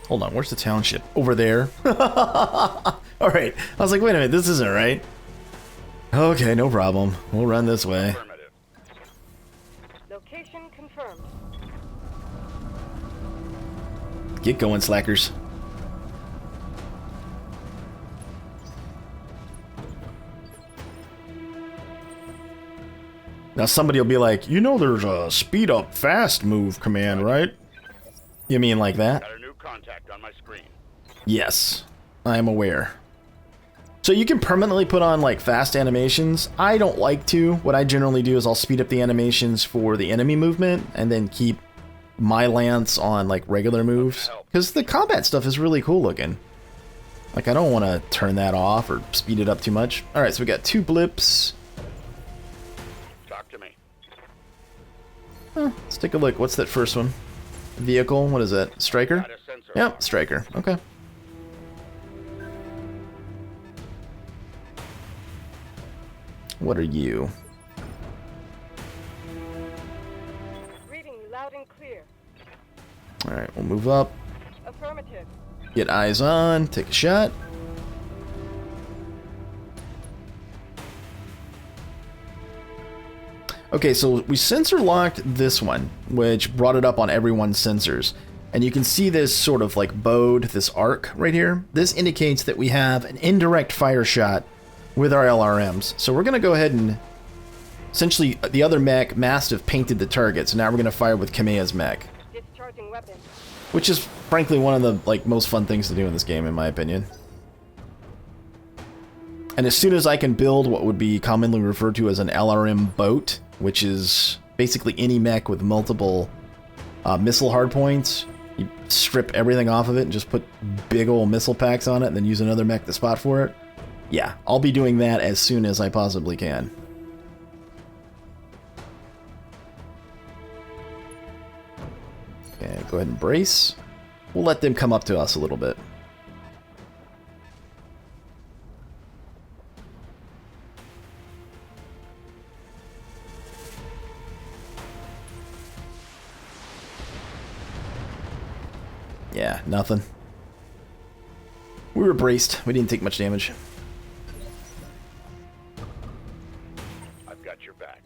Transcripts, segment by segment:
Hold on, where's the township? Over there. Alright, I was like, wait a minute, this isn't right. Okay, no problem. We'll run this way. Location confirmed. Get going, slackers. Now somebody will be like, you know there's a speed up fast move command, right? You mean like that? Got a new contact on my screen. Yes, I am aware. So you can permanently put on like fast animations. I don't like to. What I generally do is I'll speed up the animations for the enemy movement and then keep my lance on like regular moves. Because the combat stuff is really cool looking. Like I don't want to turn that off or speed it up too much. Alright, so we got 2 blips. Talk to me. Let's take a look. What's that first one? Vehicle? What is that? Striker? Got a sensor Yep, lock. Striker. Okay. What are you? Reading you loud and clear. Alright, we'll move up. Affirmative. Get eyes on. Take a shot. Okay, so we sensor locked this one, which brought it up on everyone's sensors. And you can see this sort of like bowed, this arc right here. This indicates that we have an indirect fire shot with our LRMs. So we're going to go ahead and essentially the other mech, Mastiff, painted the target. So now we're going to fire with Kameha's mech, Discharging weapon. which is frankly one of the like most fun things to do in this game, in my opinion. And as soon as I can build what would be commonly referred to as an LRM boat, which is basically any mech with multiple missile hardpoints, you strip everything off of it and just put big old missile packs on it and then use another mech to spot for it. Yeah, I'll be doing that as soon as I possibly can. Okay, go ahead and brace. We'll let them come up to us a little bit. Yeah, nothing. We were braced. We didn't take much damage. I've got your back.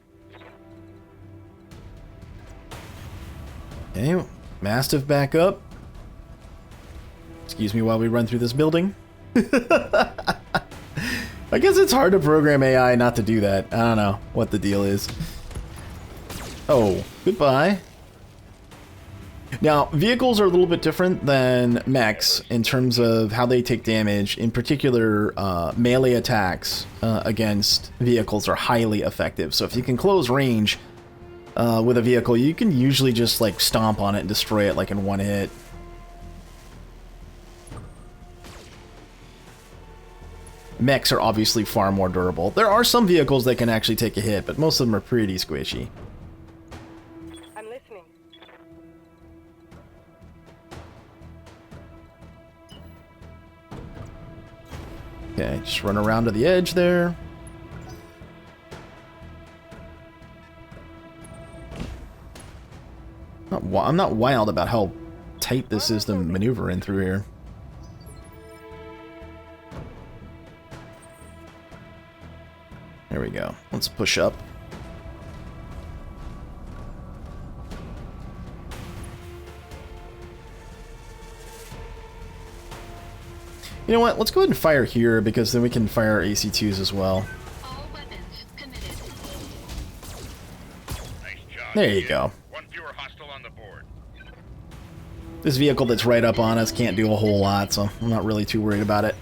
Okay, Mastiff back up. Excuse me while we run through this building. I guess it's hard to program AI not to do that. I don't know what the deal is. Oh, goodbye. Now, vehicles are a little bit different than mechs in terms of how they take damage. In particular, melee attacks against vehicles are highly effective. So if you can close range with a vehicle, you can usually just like stomp on it and destroy it like in one hit. Mechs are obviously far more durable. There are some vehicles that can actually take a hit, but most of them are pretty squishy. I'm listening. Okay, just run around to the edge there. I'm not wild about how tight this is to maneuver in through here. There we go. Let's push up. You know what? Let's go ahead and fire here because then we can fire AC-2s as well. All weapons committed. Nice job. There you kid. go. One fewer hostile on the board. This vehicle that's right up on us can't do a whole lot, so I'm not really too worried about it.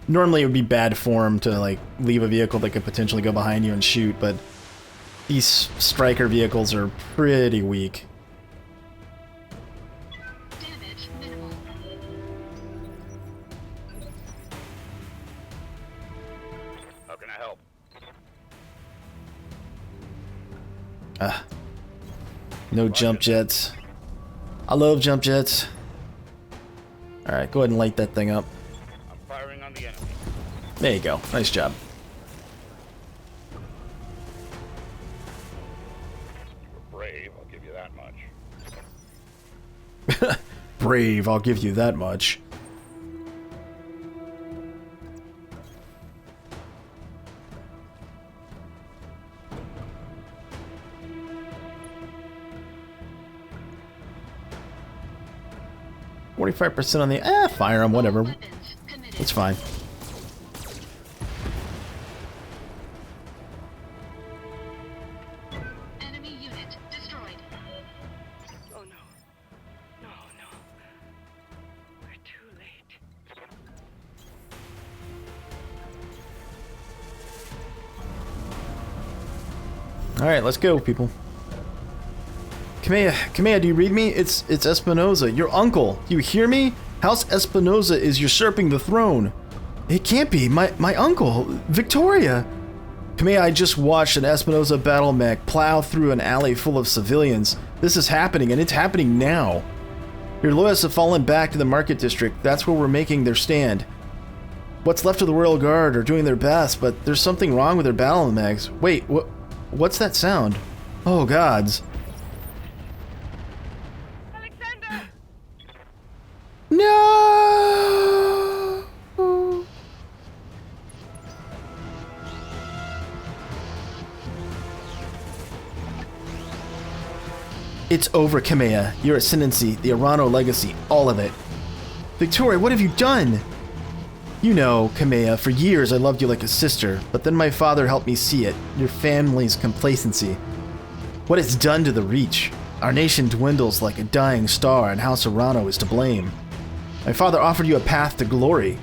Normally it would be bad form to like leave a vehicle that could potentially go behind you and shoot, but these striker vehicles are pretty weak. Damage minimal. How can I help? No jump jets. I love jump jets. Alright, go ahead and light that thing up. I'm firing on the enemy. There you go. Nice job. You were brave, I'll give you that much. brave, I'll give you that much. %45 on the fire him, whatever. Weapons committed. It's fine. Enemy unit destroyed. Oh no. No, no. We're too late. Alright, let's go, people. Kamea, do you read me? It's Espinosa, your uncle. Do you hear me? House Espinosa is usurping the throne. It can't be. My uncle, Victoria. Kamea, I just watched an Espinosa battle mech plow through an alley full of civilians. This is happening, and it's happening now. Your loyalists have fallen back to the market district. That's where we're making their stand. What's left of the Royal Guard are doing their best, but there's something wrong with their battle mechs. Wait, what's that sound? Oh, gods. Alexander! No! It's over, Kamea. Your ascendancy, the Arano legacy, all of it. Victoria, what have you done? You know, Kamea, for years I loved you like a sister, but then my father helped me see it, your family's complacency. What it's done to the Reach. Our nation dwindles like a dying star, and House Arano is to blame. My father offered you a path to glory.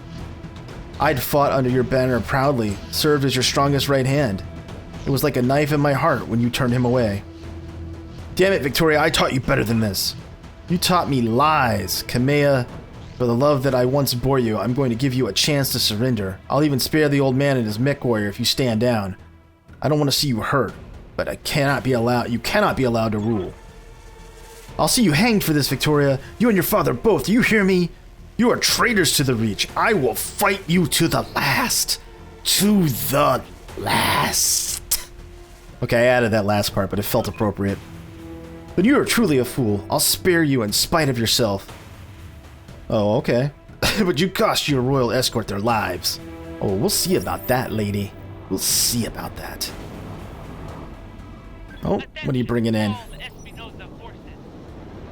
I'd fought under your banner proudly, served as your strongest right hand. It was like a knife in my heart when you turned him away. Damn it, Victoria, I taught you better than this. You taught me lies, Kamea. For the love that I once bore you, I'm going to give you a chance to surrender. I'll even spare the old man and his Mechwarrior if you stand down. I don't want to see you hurt, but you cannot be allowed to rule. I'll see you hanged for this, Victoria. You and your father both, do you hear me? You are traitors to the Reach. I will fight you to the last. To the last. Okay, I added that last part, but it felt appropriate. But you are truly a fool. I'll spare you in spite of yourself. Oh, okay. But you cost your royal escort their lives. Oh, we'll see about that, lady. We'll see about that. Oh, what are you bringing in? All Espinosa forces.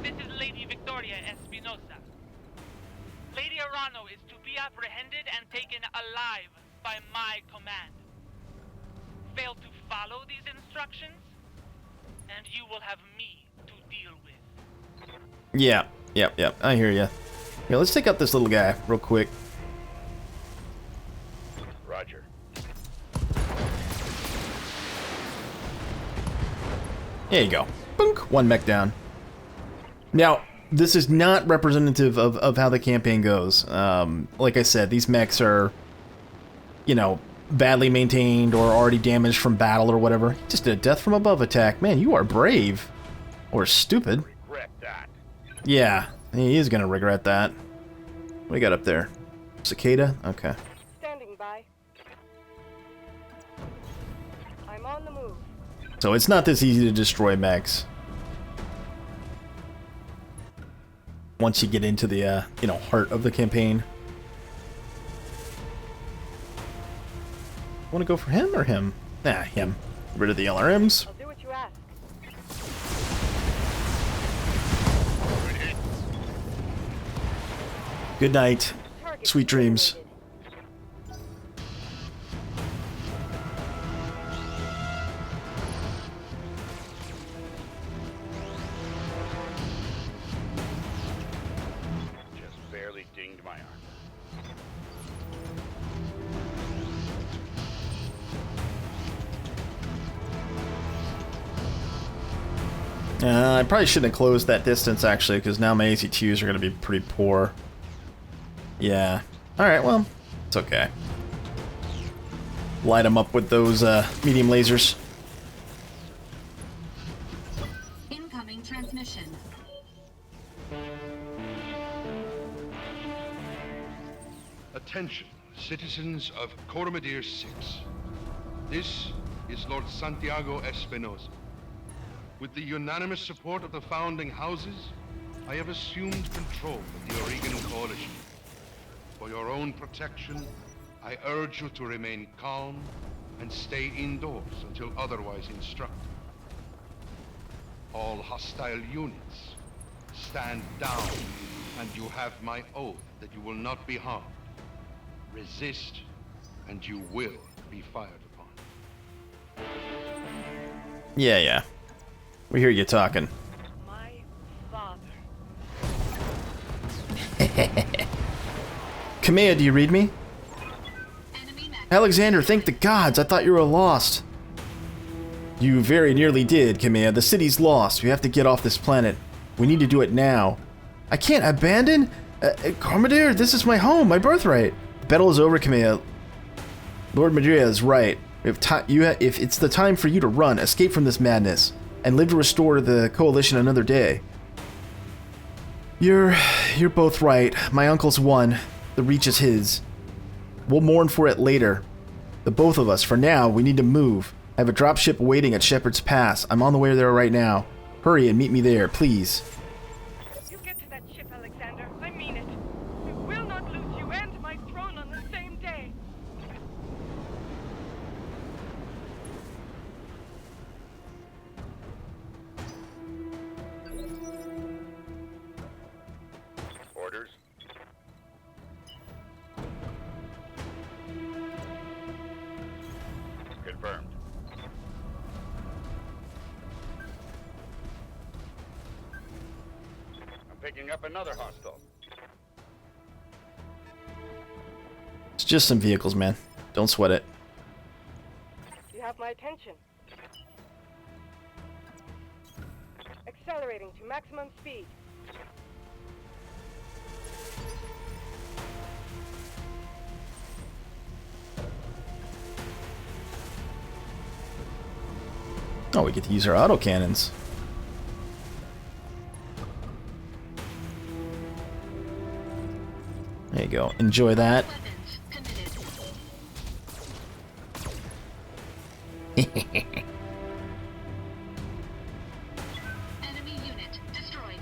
This is Lady Victoria Espinosa. Lady Arano is to be apprehended and taken alive by my command. Fail to follow these instructions, and you will have me to deal with. Yeah, I hear ya. Yeah, let's take out this little guy real quick. Roger. There you go. Boink, one mech down. Now, this is not representative of how the campaign goes. Like I said, these mechs are, you know, badly maintained or already damaged from battle or whatever. Just did a death from above attack. Man, you are brave. Or stupid. Regret that. Yeah, he is gonna regret that. What do we got up there? Cicada? Okay. Standing by. I'm on the move. So it's not this easy to destroy mechs. Once you get into the, you know, heart of the campaign. Want to go for him or him? Nah, him. Get rid of the LRMs. I'll do what you ask. Good night. Target Sweet dreams. eliminated. Just barely dinged my arm. I probably shouldn't have closed that distance, actually, because now my ACTUs are going to be pretty poor. Yeah. Alright, well, it's okay. Light them up with those medium lasers. Incoming transmission. Attention, citizens of Coronation 6. This is Lord Santiago Espinosa. With the unanimous support of the founding houses, I have assumed control of the Oregon Coalition. For your own protection, I urge you to remain calm and stay indoors until otherwise instructed. All hostile units, stand down, and you have my oath that you will not be harmed. Resist, and you will be fired upon. Yeah. We hear you talking. My father. Kamea, do you read me? Enemy mech. Alexander, thank the gods. I thought you were lost. You very nearly did, Kamea. The city's lost. We have to get off this planet. We need to do it now. I can't abandon? Cormadir, this is my home, my birthright. The battle is over, Kamea. Lord Madria is right. If it's the time for you to run, escape from this madness, and live to restore the Coalition another day. You're both right. My uncle's won. The Reach is his. We'll mourn for it later. The both of us. For now, we need to move. I have a dropship waiting at Shepherd's Pass. I'm on the way there right now. Hurry and meet me there, please. You get to that ship, Alexander. I mean it. We will not lose you and my throne on the same day. Orders? Confirmed. I'm picking up another hostile. It's just some vehicles, man. Don't sweat it. You have my attention. Accelerating to maximum speed. Oh, we get to use our autocannons. There you go. Enjoy that. Weapons committed. Enemy unit destroyed.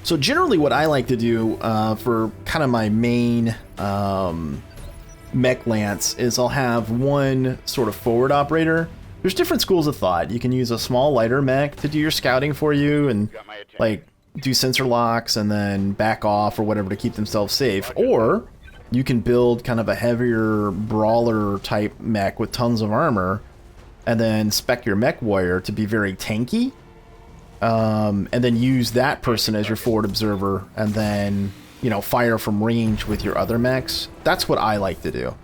So generally what I like to do for kind of my main mech lance is I'll have one sort of forward operator. There's different schools of thought. You can use a small lighter mech to do your scouting for you and Got my attention. like do sensor locks and then back off or whatever to keep themselves safe. Or you can build kind of a heavier brawler type mech with tons of armor and then spec your Mechwarrior to be very tanky. And then use that person as your forward observer and then, you know, fire from range with your other mechs. That's what I like to do.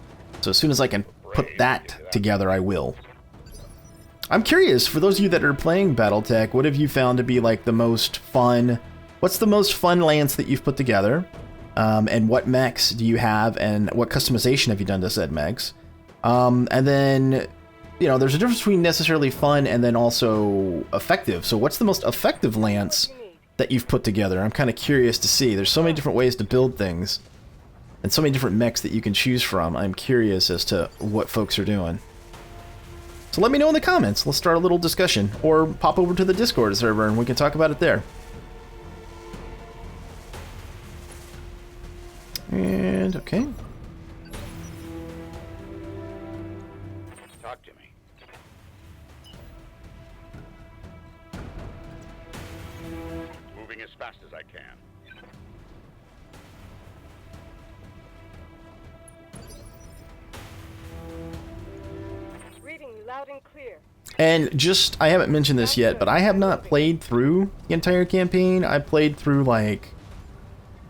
So as soon as I can put that together, I will. I'm curious, for those of you that are playing BattleTech, what have you found to be like the most fun? What's the most fun lance that you've put together? And what mechs do you have and what customization have you done to said mechs? And then, you know, there's a difference between necessarily fun and then also effective. So what's the most effective lance that you've put together? I'm kind of curious to see. There's so many different ways to build things and so many different mechs that you can choose from. I'm curious as to what folks are doing. So let me know in the comments. Let's start a little discussion. Or pop over to the Discord server and we can talk about it there. And, okay. Talk to me. Moving as fast as I can. Reading you loud and clear. And just, I haven't mentioned this yet, but I have not played through the entire campaign. I played through, like,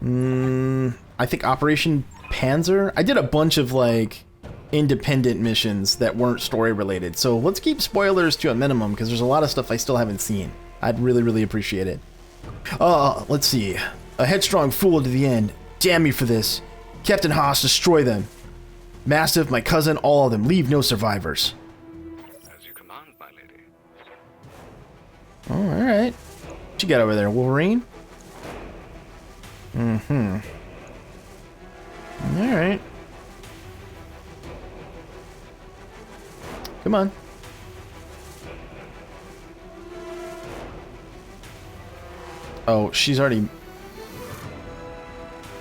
I think Operation Panzer. I did a bunch of, like, independent missions that weren't story related. So let's keep spoilers to a minimum, because there's a lot of stuff I still haven't seen. I'd really, really appreciate it. Let's see. A headstrong fool to the end. Damn me for this. Captain Haas, destroy them. Mastiff, my cousin, all of them. Leave no survivors. As you command, my lady. Oh, alright. What you got over there, Wolverine? Mm-hmm. Alright. Come on. Oh, she's already...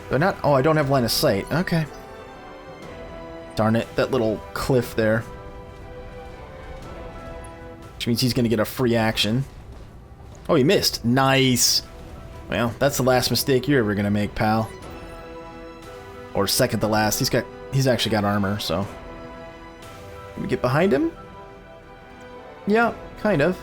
They're not... Oh, I don't have line of sight. Okay. Darn it, that little cliff there. Which means he's going to get a free action. Oh, he missed. Nice. Well, that's the last mistake you're ever going to make, pal. Or second to last. He's actually got armor, so... Can we get behind him? Yeah, kind of.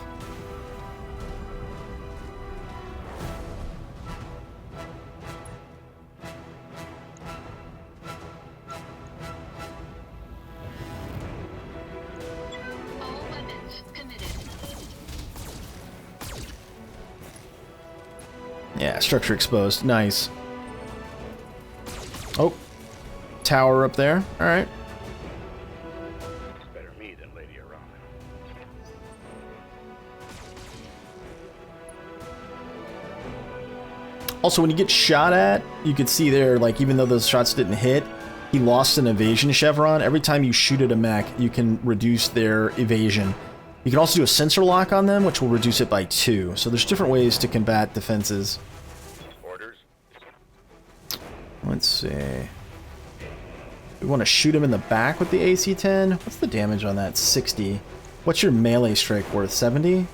All weapons committed. Yeah, structure exposed. Nice. Oh. Tower up there. Alright. Better me than Lady Arana. Also, when you get shot at, you can see there, like, even though those shots didn't hit, he lost an evasion chevron. Every time you shoot at a mech, you can reduce their evasion. You can also do a sensor lock on them, which will reduce it by 2. So there's different ways to combat defenses. Orders. Let's see. We want to shoot him in the back with the AC-10. What's the damage on that? 60. What's your melee strike worth? 70?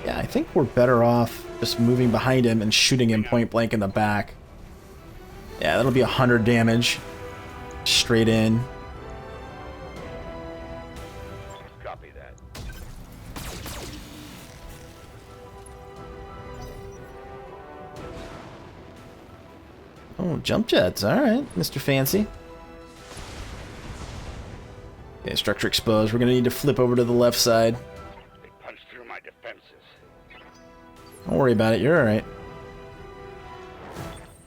Yeah, I think we're better off just moving behind him and shooting him point blank in the back. Yeah, that'll be 100 damage. Straight in. Copy that. Oh, jump jets. Alright, Mr. Fancy. Okay, structure exposed. We're going to need to flip over to the left side. They punched through my defenses. Don't worry about it. You're alright.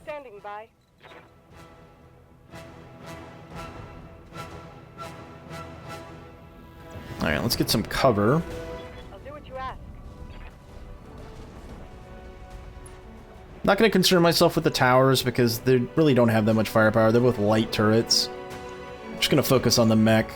Standing by. Alright, let's get some cover. I'll do what you ask. Not going to concern myself with the towers because they really don't have that much firepower. They're both light turrets. I'm just going to focus on the mech.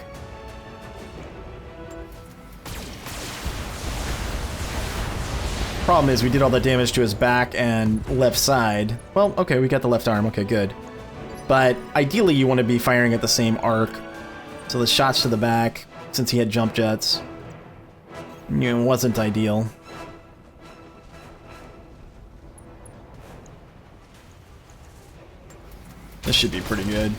Problem is, we did all the damage to his back and left side. Well, okay, we got the left arm. Okay, good. But ideally, you want to be firing at the same arc. So the shots to the back, since he had jump jets, wasn't ideal. This should be pretty good.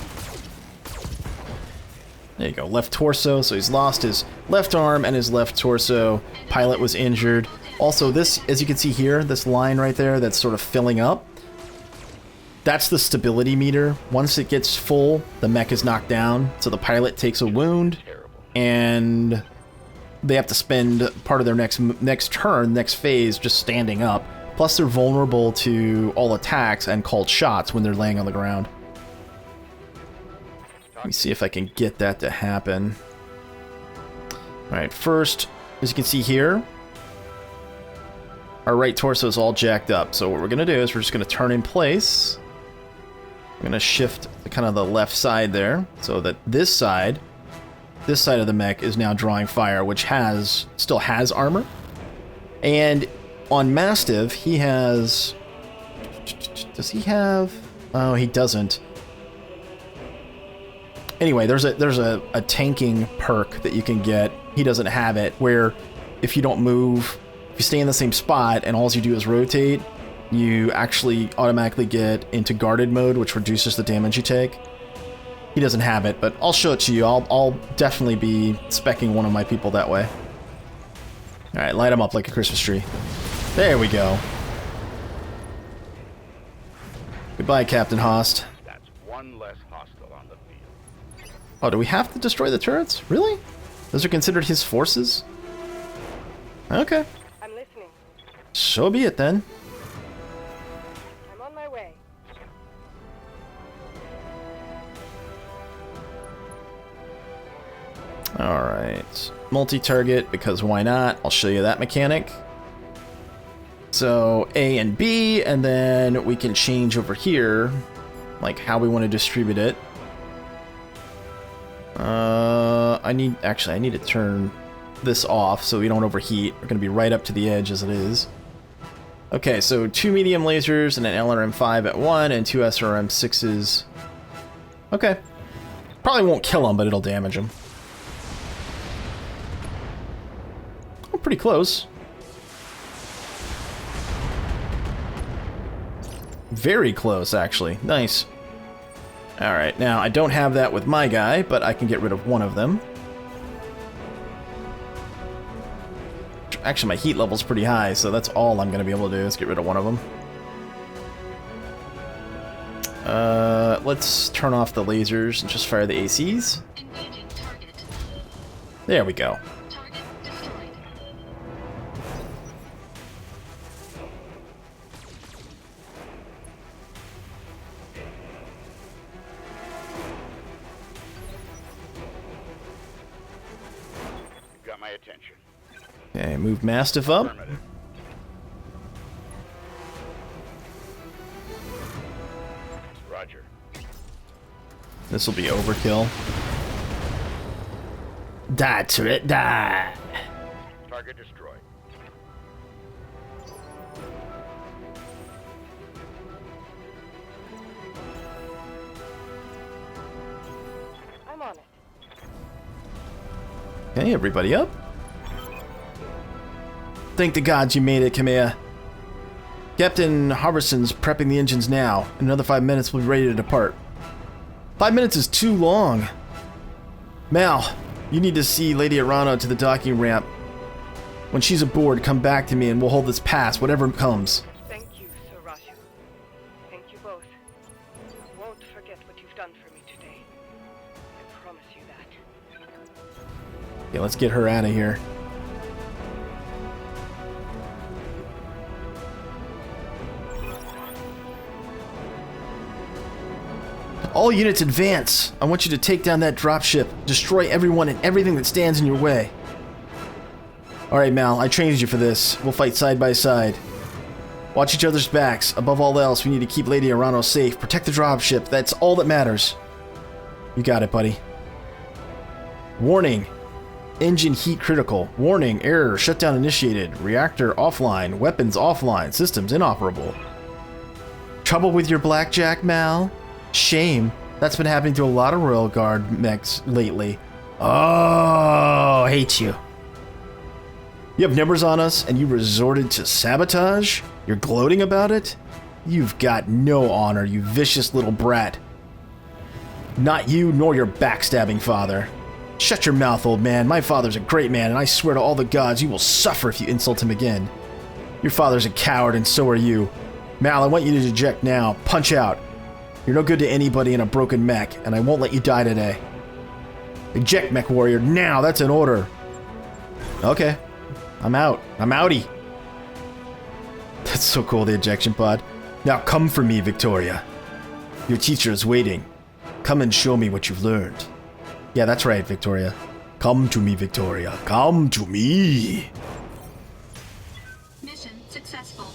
There you go, left torso, so he's lost his left arm and his left torso. Pilot was injured. Also, this, as you can see here, this line right there that's sort of filling up, that's the stability meter. Once it gets full, the mech is knocked down, so the pilot takes a wound, and they have to spend part of their next turn, next phase, just standing up. Plus, they're vulnerable to all attacks and called shots when they're laying on the ground. Let me see if I can get that to happen. Alright, first, as you can see here, our right torso is all jacked up. So what we're going to do is we're just going to turn in place. I'm going to shift to kind of the left side there so that this side of the mech is now drawing fire, which still has armor. And on Mastiff, he has... Does he have... Oh, he doesn't. Anyway, there's a tanking perk that you can get. He doesn't have it, where if you don't move, if you stay in the same spot and all you do is rotate, you actually automatically get into guarded mode, which reduces the damage you take. He doesn't have it, but I'll show it to you. I'll definitely be speccing one of my people that way. Alright, light him up like a Christmas tree. There we go. Goodbye, Captain Host. That's one less hostile on the field. Oh, do we have to destroy the turrets? Really? Those are considered his forces? Okay. I'm listening. So be it then. I'm on my way. Alright. Multi-target, because why not? I'll show you that mechanic. So, A and B, and then we can change over here, like how we want to distribute it. I need to turn this off so we don't overheat. We're going to be right up to the edge as it is. Okay, so 2 medium lasers and an LRM-5 at 1 and 2 SRM-6s. Okay. Probably won't kill him, but it'll damage him. Oh, pretty close. Very close, actually. Nice. Alright, now I don't have that with my guy, but I can get rid of one of them. Actually, my heat level's pretty high, so that's all I'm going to be able to do is get rid of one of them. Let's turn off the lasers and just fire the ACs. Engaging target. There we go. Target destroyed. You've got my attention. Okay, move Mastiff up. Affirmative. Roger. This will be overkill. Die, turret, die! Target destroyed. I'm on it. Okay, everybody up. Thank the gods you made it, Kamea. Captain Harbison's prepping the engines now. In another 5 minutes, we'll be ready to depart. 5 minutes is too long. Mal, you need to see Lady Arano to the docking ramp. When she's aboard, come back to me and we'll hold this pass, whatever comes. Thank you, Sir Rashu. Thank you both. I won't forget what you've done for me today. I promise you that. Okay, let's get her out of here. All units advance. I want you to take down that dropship. Destroy everyone and everything that stands in your way. Alright, Mal, I trained you for this. We'll fight side by side. Watch each other's backs. Above all else, we need to keep Lady Arano safe. Protect the dropship. That's all that matters. You got it, buddy. Warning. Engine heat critical. Warning. Error. Shutdown initiated. Reactor offline. Weapons offline. Systems inoperable. Trouble with your blackjack, Mal? Shame. That's been happening to a lot of Royal Guard mechs lately. Oh, hate you. You have numbers on us and you resorted to sabotage? You're gloating about it? You've got no honor, you vicious little brat. Not you nor your backstabbing father. Shut your mouth, old man. My father's a great man, and I swear to all the gods you will suffer if you insult him again. Your father's a coward, and so are you. Mal, I want you to eject now. Punch out. You're no good to anybody in a broken mech, and I won't let you die today. Eject, Mechwarrior, now! That's an order! Okay. I'm out. I'm outie. That's so cool, the ejection pod. Now come for me, Victoria. Your teacher is waiting. Come and show me what you've learned. Yeah, that's right, Victoria. Come to me, Victoria. Come to me! Mission successful.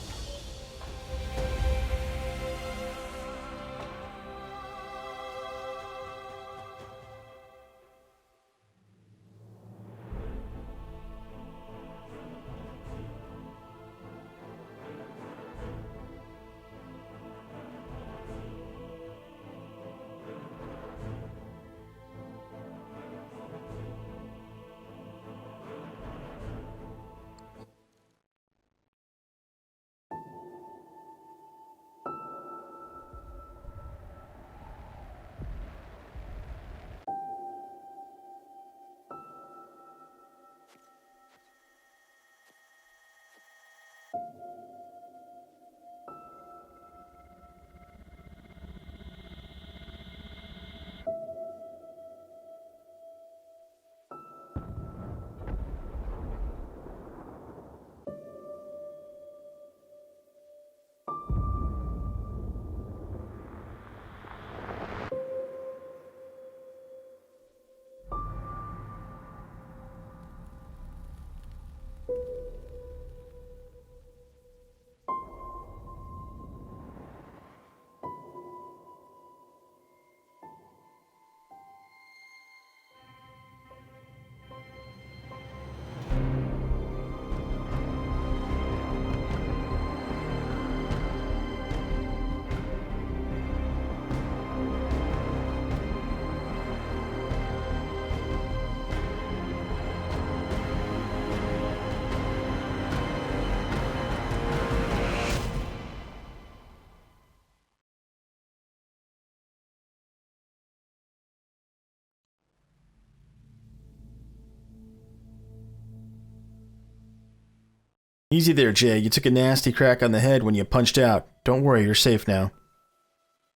Easy there, Jay. You took a nasty crack on the head when you punched out. Don't worry, you're safe now.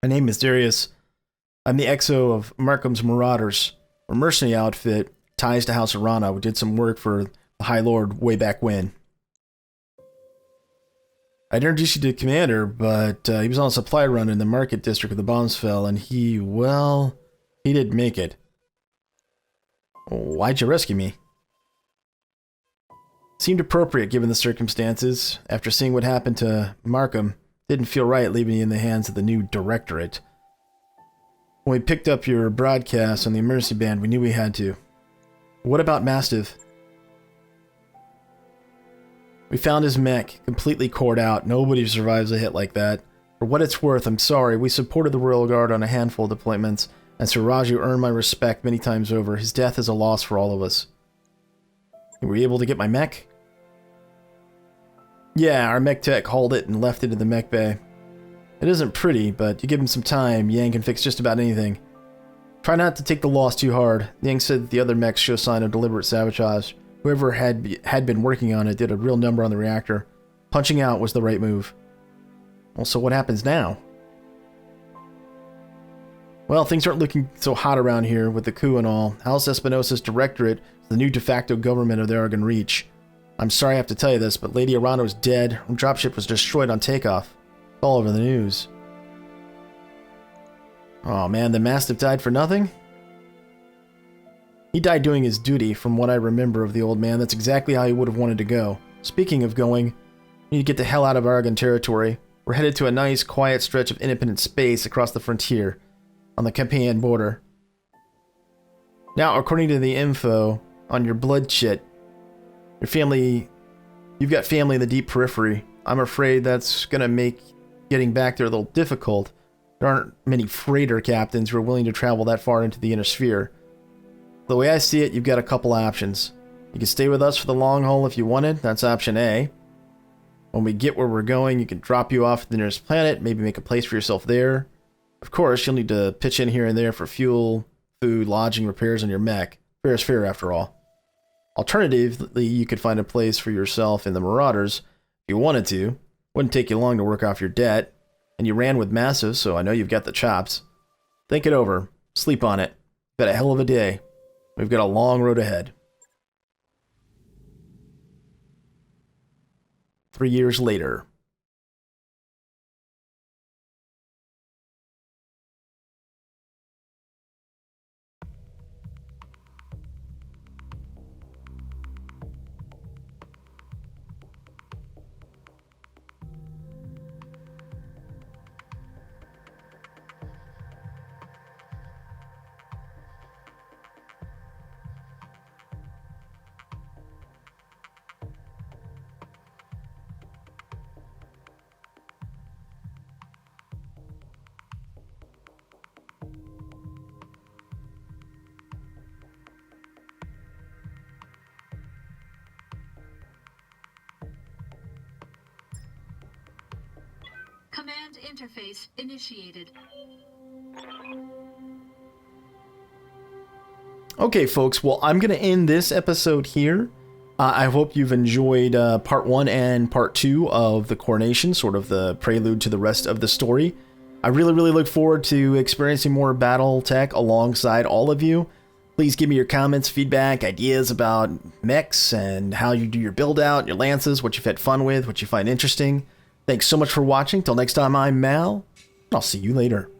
My name is Darius. I'm the XO of Markham's Marauders. We're a mercenary outfit, ties to House Arana. We did some work for the High Lord way back when. I'd introduce you to the commander, but he was on a supply run in the market district of the bombs fell, and he didn't make it. Why'd you rescue me? Seemed appropriate given the circumstances. After seeing what happened to Markham, didn't feel right leaving you in the hands of the new directorate. When we picked up your broadcast on the emergency band, we knew we had to. What about Mastiff? We found his mech, completely cored out. Nobody survives a hit like that. For what it's worth, I'm sorry. We supported the Royal Guard on a handful of deployments, and Sir Raju earned my respect many times over. His death is a loss for all of us. Were you able to get my mech? Yeah, our mech tech hauled it and left it in the mech bay. It isn't pretty, but you give him some time, Yang can fix just about anything. Try not to take the loss too hard. Yang said that the other mechs show sign of deliberate sabotage. Whoever had been working on it did a real number on the reactor. Punching out was the right move. Well, so what happens now? Well, things aren't looking so hot around here with the coup and all. House Espinosa's directorate is the new de facto government of the Aragon Reach. I'm sorry I have to tell you this, but Lady Arano is dead. Her dropship was destroyed on takeoff. It's all over the news. Oh man, the Mastiff died for nothing? He died doing his duty, from what I remember of the old man. That's exactly how he would have wanted to go. Speaking of going, we need to get the hell out of Aragon territory. We're headed to a nice, quiet stretch of independent space across the frontier, on the Campaign border. Now, according to the info on your blood chit, you've got family in the deep periphery. I'm afraid that's gonna make getting back there a little difficult. There aren't many freighter captains who are willing to travel that far into the inner sphere. The way I see it, you've got a couple options. You can stay with us for the long haul if you wanted. That's option A. When we get where we're going, you can drop you off at the nearest planet, maybe make a place for yourself there. Of course, you'll need to pitch in here and there for fuel, food, lodging, repairs on your mech. Fair is fair, after all. Alternatively, you could find a place for yourself in the Marauders if you wanted to. Wouldn't take you long to work off your debt. And you ran with Massive, so I know you've got the chops. Think it over. Sleep on it. Got a hell of a day. We've got a long road ahead. 3 years later. Command interface initiated. Okay, folks, well, I'm going to end this episode here. I hope you've enjoyed part 1 and part 2 of the Coronation, sort of the prelude to the rest of the story. I really, really look forward to experiencing more BattleTech alongside all of you. Please give me your comments, feedback, ideas about mechs and how you do your build out, your lances, what you've had fun with, what you find interesting. Thanks so much for watching. Till next time, I'm Mal. I'll see you later.